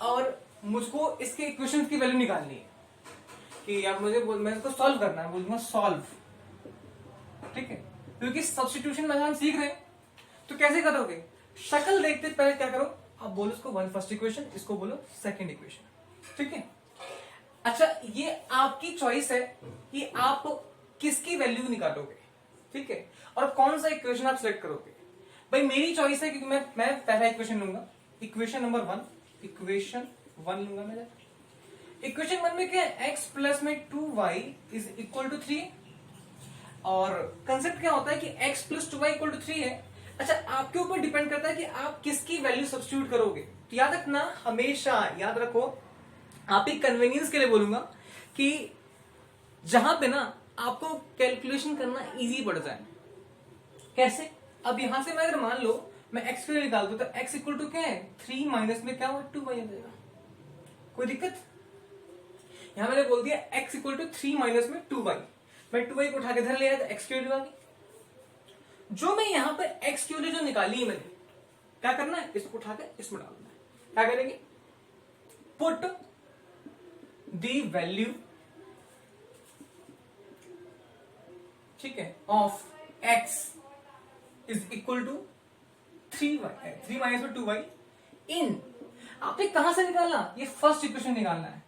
और मुझको इसके इक्वेशन की वैल्यू निकालनी है कि अब मैं इसको सॉल्व करना है, बोलूंगा सॉल्व, ठीक है। क्योंकि सब्स्टिट्यूशन में हम सीख रहे हैं तो कैसे करोगे, शक्ल देखते पहले क्या करो, आप बोलो इसको फर्स्ट इक्वेशन, इसको बोलो सेकंड इक्वेशन, ठीक है। अच्छा ये आपकी चॉइस है कि आप किसकी वैल्यू निकालोगे, ठीक है, और कौन सा इक्वेशन आप सिलेक्ट करोगे। भाई मेरी चॉइस है क्योंकि मैं पहला इक्वेशन लूंगा, इक्वेशन नंबर 1, इक्वेशन 1 लूंगा मैं। इक्वेशन 1 में क्या है, x प्लस में 2y इज इक्वल टू 3, और कंसेप्ट क्या होता है कि x plus 2y equal to 3 है। अच्छा आपके ऊपर डिपेंड करता है कि आप किसकी वैल्यू सब्स्टिट्यूट करोगे। तो याद रखना, हमेशा याद रखो, आप एक कन्वीनियंस के लिए बोलूंगा कि जहां पे ना आपको कैलकुलेशन करना इजी पड़ जाए। कैसे, अब यहां से मैं अगर मान लो मैं x की निकाल दूं तो x इक्वल टू क्या है 3 माइनस में क्या हुआ 2y आ जाएगा, कोई दिक्कत। यहां मैंने बोल दिया x इक्वल टू 3 माइनस में 2y, मैं 2y को उठा के इधर ले आया तो x की वैल्यू आ गई। जो मैं यहां पे x की वैल्यू जो निकाली है मैंने, क्या करना है, इसको उठा के इसमें डालना है। क्या करेंगे, पुट दी वैल्यू, ठीक है, of x is equal to 3 minus में 2y इन, आपने कहां से निकाला, ये फर्स्ट इक्वेशन निकालना है।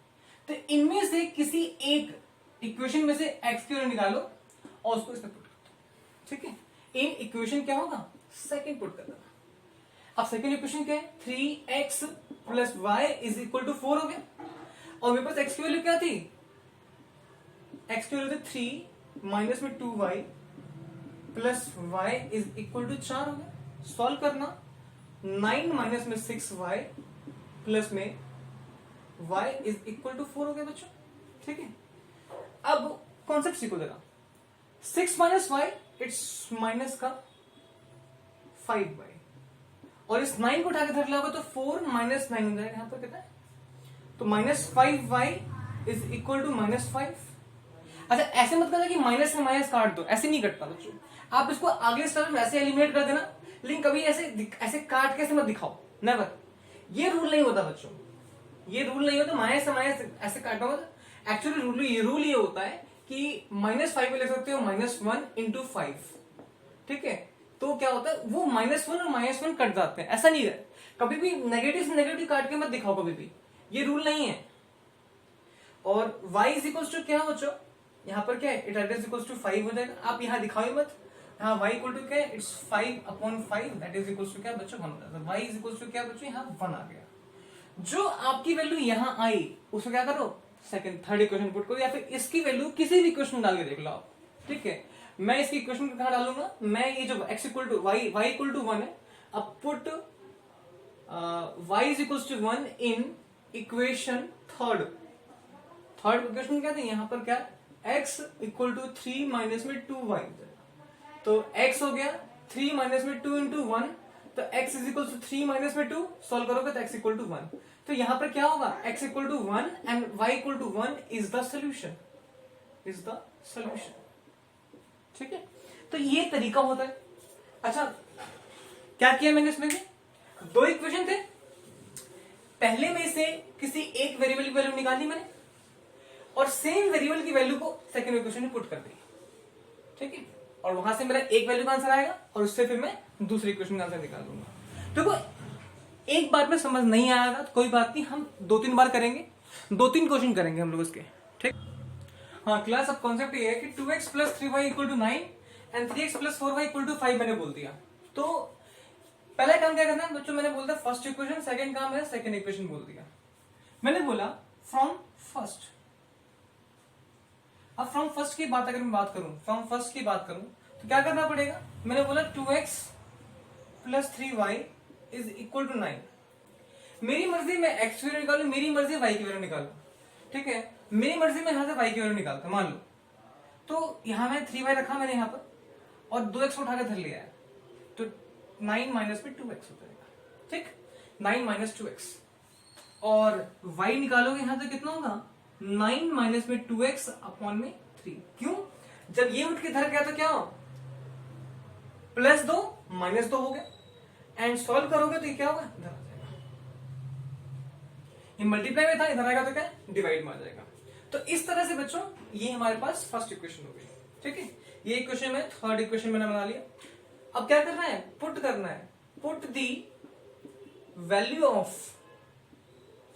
तो इनमें से किसी एक इक्वेशन में से x की वैल्यू निकालो और उसको इसमें पुट कर दो, ठीक है। इन इक्वेशन क्या होगा, सेकंड पुट कर देना। अब सेकंड इक्वेशन क्या है, 3x plus Y is equal to 4 हो गया, और मेरे पास x की वैल्यू क्या थी, x की वैल्यू थी 3 माइनस में 2y plus y is equal to 4 हो गया। सॉल्व करना, 9 माइनस में 6y प्लस में y इज इक्वल टू 4 हो गया बच्चों, ठीक है। अब कॉन्सेप्ट सीखो जरा, 6 माइनस y इट्स माइनस का 5y, और इस 9 को उठा के धर लोगे तो 4 माइनस 9 हो जाएगा, यहां पर कितना है तो -5y इज इक्वल टू -5। अच्छा ऐसे मत करना कि माइनस से माइनस काट दो, ऐसे नहीं कटता बच्चों। आप इसको अगले स्टेप में ऐसे एलिमिनेट कर देना, लेकिन कभी ऐसे काट के ऐसे मत दिखाओ, नेवर। ये रूल नहीं होता बच्चों, ये रूल नहीं होता माइनस से माइनस ऐसे काटना मत। एक्चुअली रूल ये होता है कि -5 में लिख सकते हो -1 इंटू 5, ठीक है। तो क्या होता है वो -1 और -1 कट जाते हैं, ऐसा नहीं है। कभी भी नेगेटिव से नेगेटिव काट के मत दिखाओ कभी भी, ये रूल नहीं है। और y इज इक्वल टू क्या बच्चों, यहाँ पर क्या है, इट इज इक्वल टू 5 हो जाएगा। आप यहाँ दिखाओ मत, यहाँ y इक्वल टू क्या है, it's 5/5 that is equal to क्या बच्चों 1 होता है। y इज इक्वल टू क्या बच्चों, यहाँ 1 आ गया। जो आपकी वैल्यू यहाँ आई उसको क्या करो, सेकंड थर्ड इक्वेशन पुट करो, या फिर इसकी वैल्यू किसी भी इक्वेशन डाल के देख लो आप, ठीक है। मैं इसकी इक्वेशन कहाँ डालूंगा, मैं ये जो x equal to y equal to 1 है, अब put y is equal to 1 in equation third equation क्या थे यहाँ पर, क्या x इक्वल टू 3 माइनस में 2y, तो x हो गया 3 माइनस में 2 इंटू 1, तो x is equal to 3 minus में 2, सॉल्व करोगे तो x इक्वल टू 1। तो यहां पर क्या होगा, x equal to 1 and y equal to 1 is the solution, ठीक है। तो ये तरीका होता है। अच्छा क्या किया मैंने इसमें भी, दो इक्वेशन थे, पहले में से किसी एक वेरिएबल की वैल्यू निकाली मैंने, और सेम वेरिएबल की वैल्यू को सेकंड इक्वेशन में पुट कर दी, ठीक है। और वहां से मेरा एक वैल्यू का आंसर आएगा, और उससे फिर मैं दूसरी इक्वेशन का आंसर निकाल दूंगा। देखो एक बार में समझ नहीं आएगा तो कोई बात नहीं, हम 2-3 बार करेंगे, 2-3 क्वेश्चन करेंगे हम लोग इसके, ठीक। हाँ क्लास, अब कॉन्सेप्ट ये है कि 2x plus 3y equal to 9 and 3x plus 4y equal to 5 मैंने बोल दिया। तो पहला काम क्या करना है बच्चों, मैंने बोल दिया फर्स्ट इक्वेशन, सेकंड काम है सेकंड इक्वेशन बोल दिया। मैंने बोला फ्रॉम फर्स्ट, अब फ्रॉम फर्स्ट की बात अगर मैं बात करूं, फ्रॉम फर्स्ट की बात करूं तो क्या करना पड़ेगा, मैंने बोला 2x plus 3y is equal to 9। मेरी मर्जी मैं x की वैल्यू निकालू, मेरी मर्जी y की वैल्यू निकालू, ठीक है। मेरी मर्जी में यहां से y की वैल्यू निकालता, मान लो तो यहां मैं 3y रखा मैंने यहां पर, और 2x उठा के धर लिया है, तो 9 माइनस में 2x हो जाएगा, ठीक। 9 माइनस 2x, और y निकालोगे यहां से कितना होगा, 9 माइनस में 2x अपॉन में 3। क्यों, जब ये उठ के धर गया तो क्या हो, +2 -2 हो गया, एंड सॉल्व करोगे तो ये क्या होगा, इधर आ जाएगा। ये मल्टीप्लाई में था, इधर आएगा तो क्या डिवाइड में आ जाएगा। तो इस तरह से बच्चों ये हमारे पास फर्स्ट इक्वेशन हो गई, ठीक है। ये इक्वेशन में थर्ड इक्वेशन मैंने बना लिया। अब क्या करना है, पुट करना है, पुट दी वैल्यू ऑफ,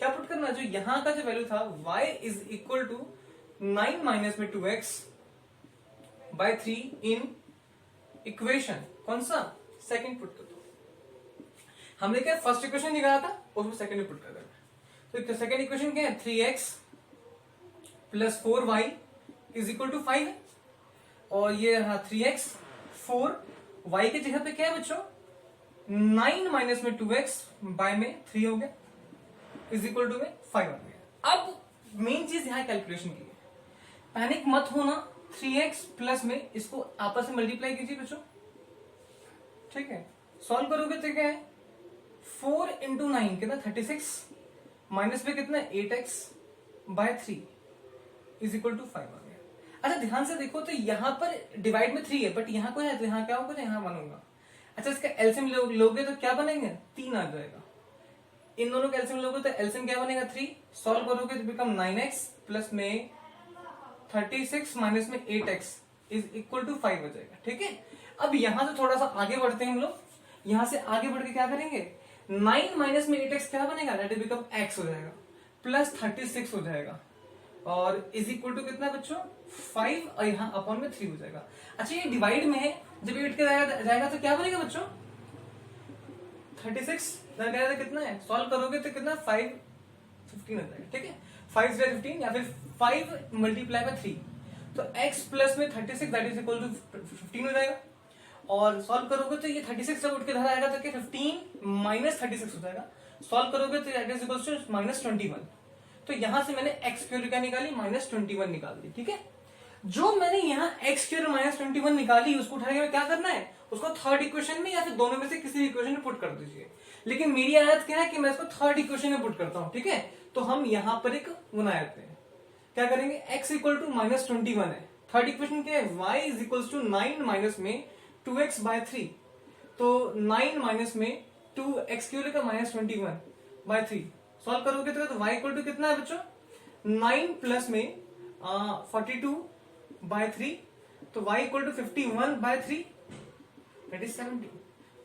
क्या पुट करना है, जो यहां का जो वैल्यू था y is equal to 9 minus में 2x बाय 3 इन इक्वेशन कौन सा, सेकंड पुट कर दो। हमने क्या फर्स्ट इक्वेशन निकाला था, उसको सेकंड में पुट कर देना। तो सेकंड इक्वेशन क्या है, 3x plus 4y is equal to 5 है, और ये रहा 3x 4, y की जगह पे क्या है बच्चों, 9 माइनस में 2x बाय में 3 हो गया, इज इक्वल टू में 5 आ गया। अब मेन चीज यहां कैलकुलेशन की है, पैनिक मत होना, 3x प्लस में इसको आपस में मल्टीप्लाई कीजिए बच्चों, ठीक है। सॉल्व करोगे तो क्या है, 4 इंटू 9 कितना 36, माइनस में कितना 8x by 3 is equal to 5 आ गया। अच्छा ध्यान से देखो, तो यहां पर डिवाइड में 3 है, बट यहां को है तो यहां क्या होगा, यहां 1 होगा। अच्छा इसका एलसीएम लोगे तो क्या बनेंगे, 3 आ जाएगा। इन दोनों का एलसीएम लोगे तो एलसीएम क्या बनेगा, 3। सॉल्व करोगे तो बिकम 9x प्लस में 36 माइनस में 8x इज इक्वल टू 5 हो जाएगा, ठीक है। अब यहां से थोड़ा सा आगे बढ़ते हैं हम लोग, यहां से आगे बढ़ के क्या करेंगे, 9 माइनस में 8x क्या बनेगा, दैट इज बिकम x हो जाएगा, प्लस 36 हो जाएगा, और इज इक्वल टू कितना बच्चों 5, और यहाँ अपॉन में 3 हो जाएगा। अच्छा ये डिवाइड में है, जब ये उठ के जाएगा तो क्या बनेगा बच्चों, 36 कितना है, सॉल्व करोगे तो कितना 5 15 हो जाएगा, ठीक है। 5 से 15 या फिर 5 मल्टीप्लाई बाय 3, तो x प्लस में 36 दैट इज इक्वल टू 15 हो जाएगा, और सॉल्व करोगे तो ये 36 जब उठ के धरा आएगा तो क्या 15 माइनस 36 हो जाएगा, सॉल्व करोगे तो that is equal to minus 21। तो यहां से मैंने x की वैल्यू क्या निकाली, माइनस 21 निकाल दी, ठीक है। जो मैंने यहाँ x की वैल्यू माइनस 21 निकाली, उसको उठा के क्या करना है, उसको थर्ड इक्वेशन में या फिर दोनों में से किसी इक्वेशन में पुट कर दीजिए। लेकिन मेरी आदत क्या है कि मैं इसको थर्ड इक्वेशन में पुट करता हूँ, ठीक है। तो हम यहां पर एक बना देते हैं, क्या करेंगे, x इक्वल टू -21 है। थर्ड इक्वेशन क्या है, y is equal to 9 minus में 2x बाय 3, तो 9 माइनस में 2x क्यों लिखा, -21/3। सॉल्व करोगे तो y इक्वल टू कितना है बच्चों, 9 प्लस में 42/3, तो y equal to 51/3 that is 70।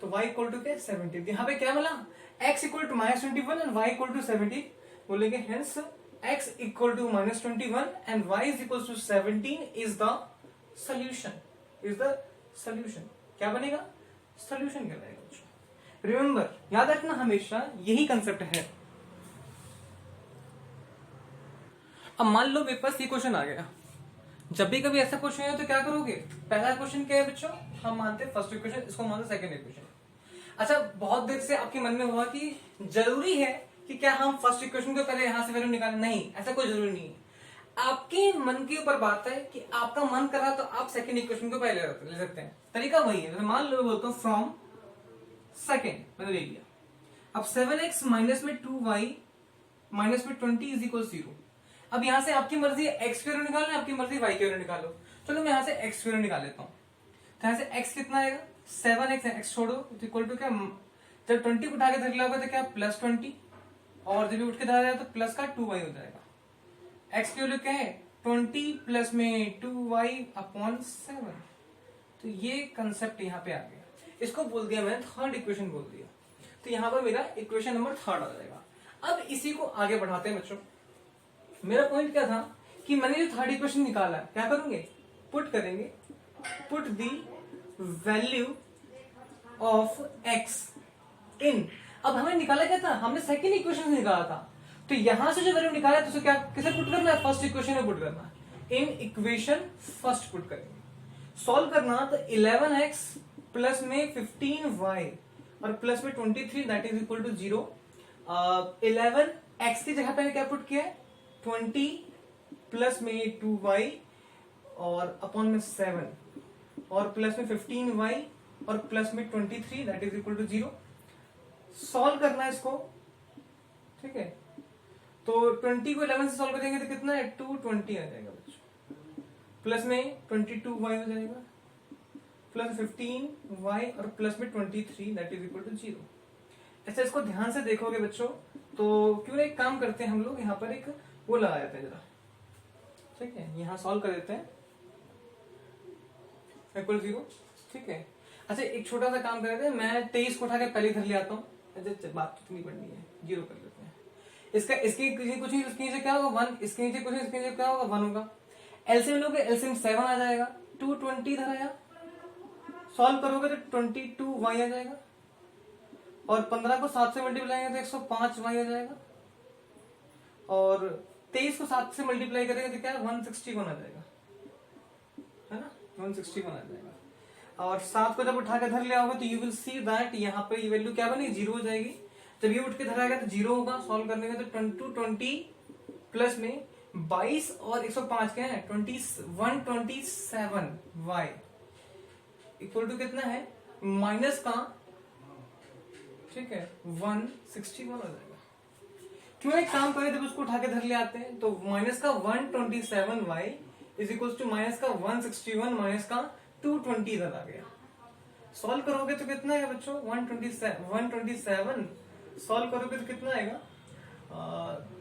तो y इक्वल टू क्या, 70। यहाँ पे क्या मिला, x equal to -21 and y equal to 70, बोलेंगे hence x equal to -21 and y is equal to 17 is the solution. क्या बनेगा, सॉल्यूशन कहलाएगा बच्चों। रिमेंबर, याद रखना हमेशा यही कंसेप्ट है। अब मान लो मेरे पास ये क्वेश्चन आ गया, जब भी कभी ऐसा क्वेश्चन है तो क्या करोगे, पहला क्वेश्चन क्या है बच्चों, हम मानते हैं फर्स्ट इक्वेशन, इसको मानते सेकंड इक्वेशन। अच्छा, बहुत देर से आपके मन में हुआ कि जरूरी है कि क्या हम फर्स्ट इक्वेशन को पहले यहां से वैल्यू निकालें, नहीं, ऐसा कोई जरूरी नहीं है। आपके मन के ऊपर बात है कि आपका मन कर रहा तो आप सेकंड इक्वेशन को पहले ले सकते हैं, तरीका वही है। मान लो बोलता हूं फ्रॉम सेकंड, मैंने ले लिया। अब 7x माइनस में 2y माइनस में 20 इज इक्वल 0। अब यहां से आपकी मर्जी है x की वैल्यू निकालो, आपकी मर्जी y की वैल्यू निकालो। चलो मैं यहां से x की वैल्यू निकाल लेता हूं। तो यहां से x कितना आएगा, 7x है, x छोड़ो, इक्वल टू क्या, जब 20 उठा के धर लिया होगा तो क्या +20, और जब उठ के धरा जाए तो प्लस का 2y हो जाएगा। x की वैल्यू क्या है, 20 प्लस में 2y/7। तो ये कंसेप्ट यहाँ पे आ गया, इसको बोल दिया मैंने थर्ड इक्वेशन बोल दिया। तो यहाँ पर मेरा इक्वेशन नंबर थर्ड आ जाएगा। अब इसी को आगे बढ़ाते हैं बच्चों। मेरा पॉइंट क्या था कि मैंने जो थर्ड इक्वेशन निकाला, क्या करूंगे, पुट करेंगे, put the value of x इन। अब हमें निकाला क्या था, हमने सेकंड इक्वेशन से निकाला था, तो यहां से जो वैल्यू निकाला है तो क्या किसे पुट करना है, फर्स्ट इक्वेशन में पुट करना है। इन इक्वेशन फर्स्ट पुट करेंगे। सॉल्व करना तो 11x प्लस में 15y और प्लस में 23 that is equal to 0। 11x की जगह पे क्या पुट किया है, 20 प्लस में 2y और अपॉन में 7 और प्लस में 15y और प्लस में 23 that is equal to 0। Solve करना है इसको, ठीक है। तो 20 को 11 से सॉल्व करेंगे तो कितना है, 220 आ जाएगा बच्चों, प्लस में 22y हो जाएगा, प्लस 15y और प्लस में 23 दैट इज इक्वल टू 0। ऐसा इसको ध्यान से देखोगे बच्चों तो क्यों एक काम करते हैं हम लोग, यहाँ पर एक वो लगा देते हैं जरा, ठीक है, यहाँ सॉल्व कर देते हैं इक्वल 0, ठीक है। अच्छा, एक छोटा सा काम कर देते हैं, मैं 23 को उठा के पहले घर ले आता हूँ, बात कितनी पढ़नी है, 0 कर लेते हैं। इसका इसके कुछ नहीं, इसके नीचे क्या होगा 1, इसके नीचे कुछ नहीं, इसके नीचे क्या होगा 1 होगा। एलसीएम लोगे, एलसीएम 7 आ जाएगा, 220 इधर आया, सॉल्व करोगे तो 22y आ जाएगा, और 15 को 7 से मल्टीप्लाई करेंगे तो 105y आ जाएगा, और 23 को 7 से मल्टीप्लाई करेंगे तो क्या 161 आ जाएगा, है ना, 161 आ जाएगा। और 7 को जब उठा के धर लिया होगा तो यू विल सी दैट यहाँ पे ये वैल्यू क्या बनेगी, 0 हो जाएगी। जब ये उठ के धराएगा तो 0 होगा, सॉल्व करने में तो 220 प्लस में 22 और 105 क्या है 127y इक्वल टू कितना है, माइनस का, ठीक है, 161 हो जाएगा। क्यों एक काम करें, जब उसको उठा के धर ले आते हैं तो माइनस का 127y is equal to minus का 161 माइनस का 220 इधर आ गया। सॉल्व करोगे तो कितना है बच्चों, 127 सॉल्व करोगे तो कितना आएगा,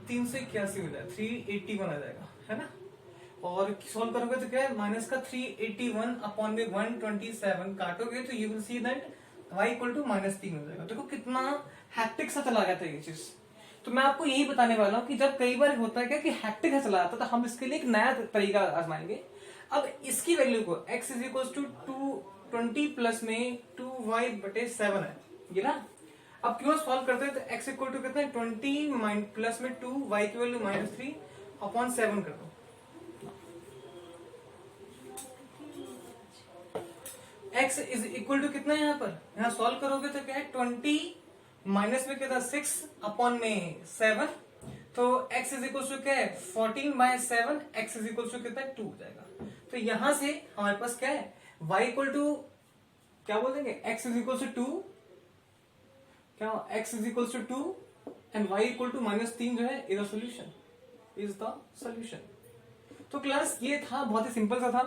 381 हो जाएगा, 381 आ जाएगा, है ना। और सॉल्व करोगे तो क्या है, माइनस का 381 अपॉन में 127 काटोगे तो you will see that y equal to -3 हो जाएगा। देखो कितना हैक्टिक सा चला गया था ये चीज। तो मैं आपको यही बताने वाला हूँ कि जब कई बार होता है क्या कि हैक्टिक सा चला जाता है, तो हम इसके लिए एक नया तरीका आजमाएंगे। अब इसकी वैल्यू को x is equal to 220 plus में 2y/7 है ये ना। अब क्यों सॉल्व करते हैं तो x इक्वल टू कितना है 20 प्लस में 2y की वैल्यू -3 अपॉन 7 कर दो। x इज इक्वल टू कितना है यहाँ पर, यहाँ सॉल्व करोगे तो क्या है 20 माइनस में कितना 6 अपॉन में 7, तो x इज इक्वल टू क्या है 14/7, x इज इक्वल टू कितना है 2 हो जाएगा। तो यहां से हमारे पास क्या है y इक्वल टू क्या बोल देंगे, x इज इक्वल टू 2, क्या x is equal to 2 and y equal to -3 जो है is the solution, is the solution. तो क्लास ये था, बहुत ही सिंपल सा था।